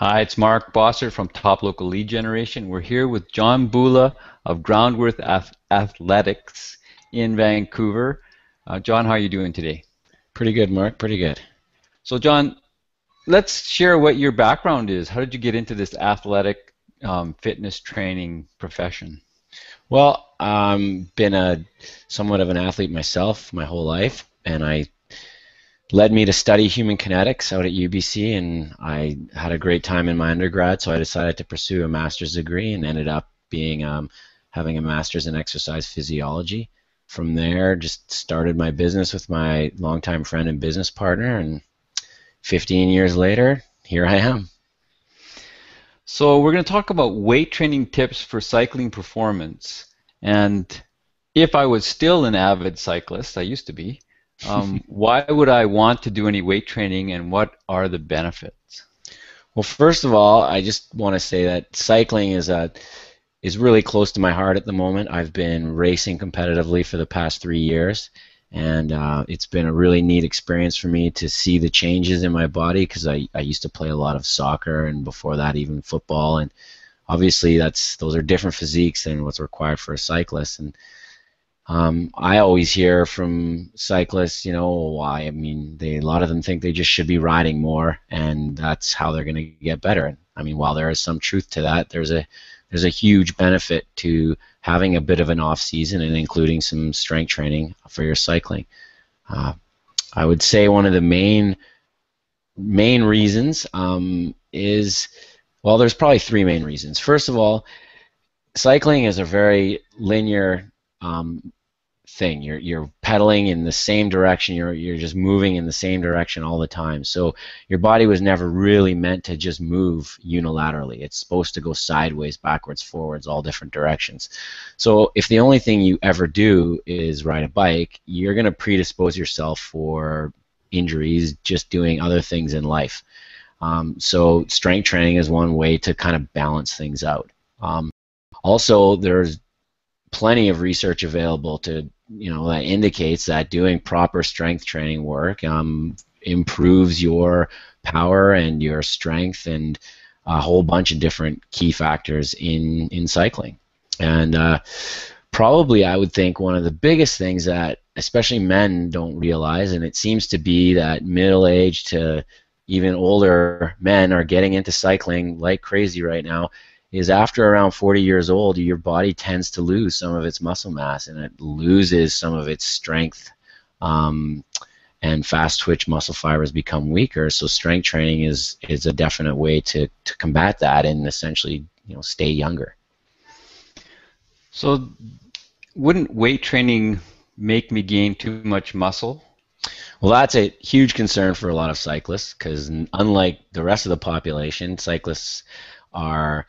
Hi, it's Mark Bossert from Top Local Lead Generation. We're here with John Bula of Groundwork Athletics in Vancouver. John, how are you doing today? Pretty good, Mark. Pretty good. So, John, let's share what your background is. How did you get into this athletic fitness training profession? Well, been a somewhat of an athlete myself my whole life, and I led me to study human kinetics out at UBC, and I had a great time in my undergrad, so I decided to pursue a master's degree and ended up being having a master's in exercise physiology. From there, just started my business with my longtime friend and business partner, and 15 years later, here I am. So, we're going to talk about weight training tips for cycling performance. And if I was still an avid cyclist, I used to be, why would I want to do any weight training and what are the benefits? Well, first of all, I just want to say that cycling is really close to my heart at the moment. I've been racing competitively for the past 3 years, and it's been a really neat experience for me to see the changes in my body because I used to play a lot of soccer and before that even football, and obviously those are different physiques than what's required for a cyclist. And I always hear from cyclists, why? I mean, a lot of them think they just should be riding more, and that's how they're going to get better. And I mean, while there is some truth to that, there's a huge benefit to having a bit of an off season and including some strength training for your cycling. Uh, I would say one of the main reasons is, well, there's probably three main reasons. First of all, cycling is a very linear thing. You're pedaling in the same direction. You're just moving in the same direction all the time. So your body was never really meant to just move unilaterally. It's supposed to go sideways, backwards, forwards, all different directions. So if the only thing you ever do is ride a bike, you're going to predispose yourself for injuries just doing other things in life. So strength training is one way to kind of balance things out. Also, there's plenty of research available to that indicates that doing proper strength training work improves your power and your strength and a whole bunch of different key factors in cycling. And probably I would think one of the biggest things that especially men don't realize, and it seems to be that middle-aged to even older men are getting into cycling like crazy right now, is after around 40 years old, your body tends to lose some of its muscle mass and it loses some of its strength, and fast twitch muscle fibers become weaker. So strength training is a definite way to combat that and essentially stay younger. So, wouldn't weight training make me gain too much muscle? Well, that's a huge concern for a lot of cyclists because unlike the rest of the population, cyclists are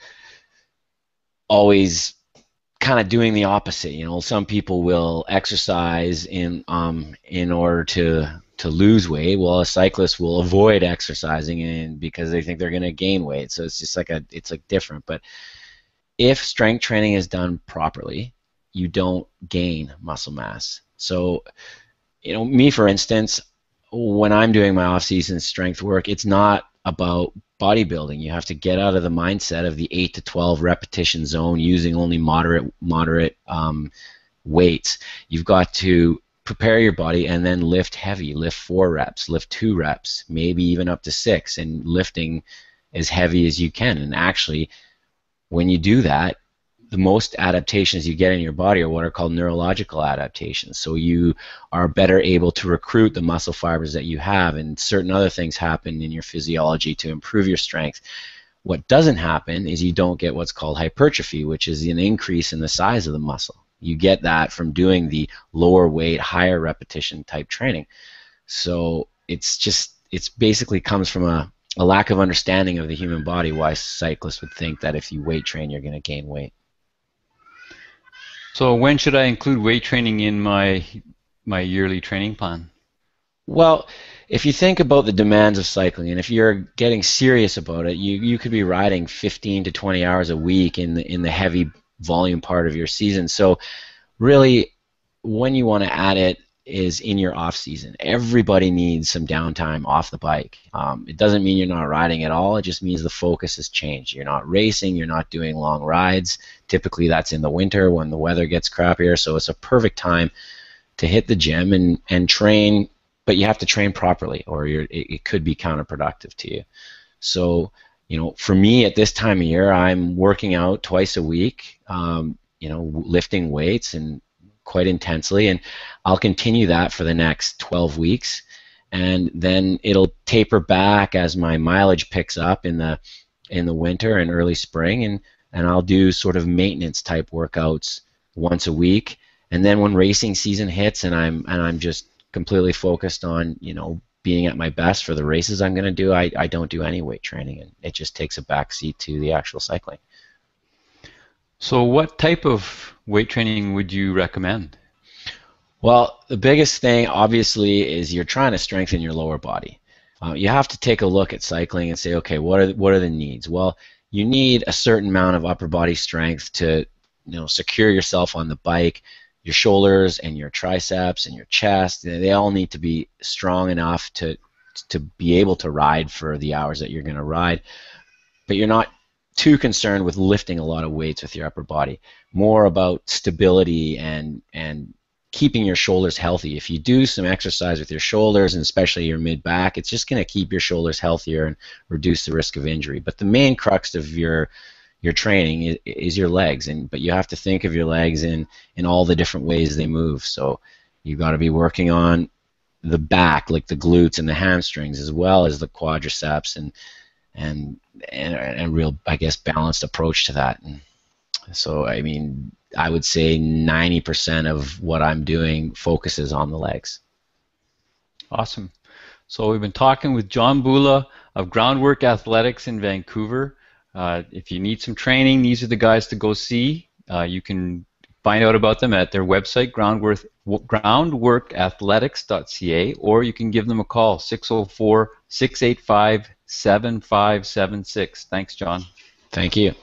always kind of doing the opposite. Some people will exercise in order to lose weight, while a cyclist will avoid exercising because they think they're going to gain weight. So it's just it's different. But if strength training is done properly, you don't gain muscle mass. So me, for instance, when I'm doing my off-season strength work, it's not about bodybuilding. You have to get out of the mindset of the 8 to 12 repetition zone using only moderate weights. You've got to prepare your body and then lift heavy. Lift 4 reps, lift 2 reps, maybe even up to 6, and lifting as heavy as you can. And actually, when you do that, the most adaptations you get in your body are what are called neurological adaptations. So you are better able to recruit the muscle fibers that you have, and certain other things happen in your physiology to improve your strength. What doesn't happen is you don't get what's called hypertrophy, which is an increase in the size of the muscle. You get that from doing the lower weight, higher repetition type training. So it's basically comes from a lack of understanding of the human body, why cyclists would think that if you weight train, you're going to gain weight. So when should I include weight training in my yearly training plan? Well, if you think about the demands of cycling, and if you're getting serious about it, you could be riding 15 to 20 hours a week in the heavy volume part of your season. So really, when you want to add it, is in your off season. Everybody needs some downtime off the bike. It doesn't mean you're not riding at all. It just means the focus has changed. You're not racing. You're not doing long rides. Typically that's in the winter when the weather gets crappier. So it's a perfect time to hit the gym and train, but you have to train properly or it could be counterproductive to you. So, for me at this time of year, I'm working out twice a week, lifting weights and quite intensely, and I'll continue that for the next 12 weeks, and then it'll taper back as my mileage picks up in the winter and early spring, and I'll do sort of maintenance type workouts once a week, and then when racing season hits and I'm just completely focused on being at my best for the races I'm going to do, I don't do any weight training, and it just takes a backseat to the actual cycling. So what type of weight training would you recommend? Well, the biggest thing, obviously, is you're trying to strengthen your lower body. You have to take a look at cycling and say, okay, what are the needs? Well, you need a certain amount of upper body strength to secure yourself on the bike. Your shoulders and your triceps and your chest, they all need to be strong enough to be able to ride for the hours that you're going to ride. But you're not too concerned with lifting a lot of weights with your upper body. More about stability and keeping your shoulders healthy. If you do some exercise with your shoulders and especially your mid-back, it's just going to keep your shoulders healthier and reduce the risk of injury. But the main crux of your training is your legs, but you have to think of your legs in all the different ways they move. So you've got to be working on the back, like the glutes and the hamstrings, as well as the quadriceps and real, I guess, balanced approach to that. And so, I mean, I would say 90% of what I'm doing focuses on the legs. Awesome. So we've been talking with John Bula of Groundwork Athletics in Vancouver. If you need some training, these are the guys to go see. You can find out about them at their website, groundworkathletics.ca, or you can give them a call, 604-685-7576. Thanks, John. Thank you.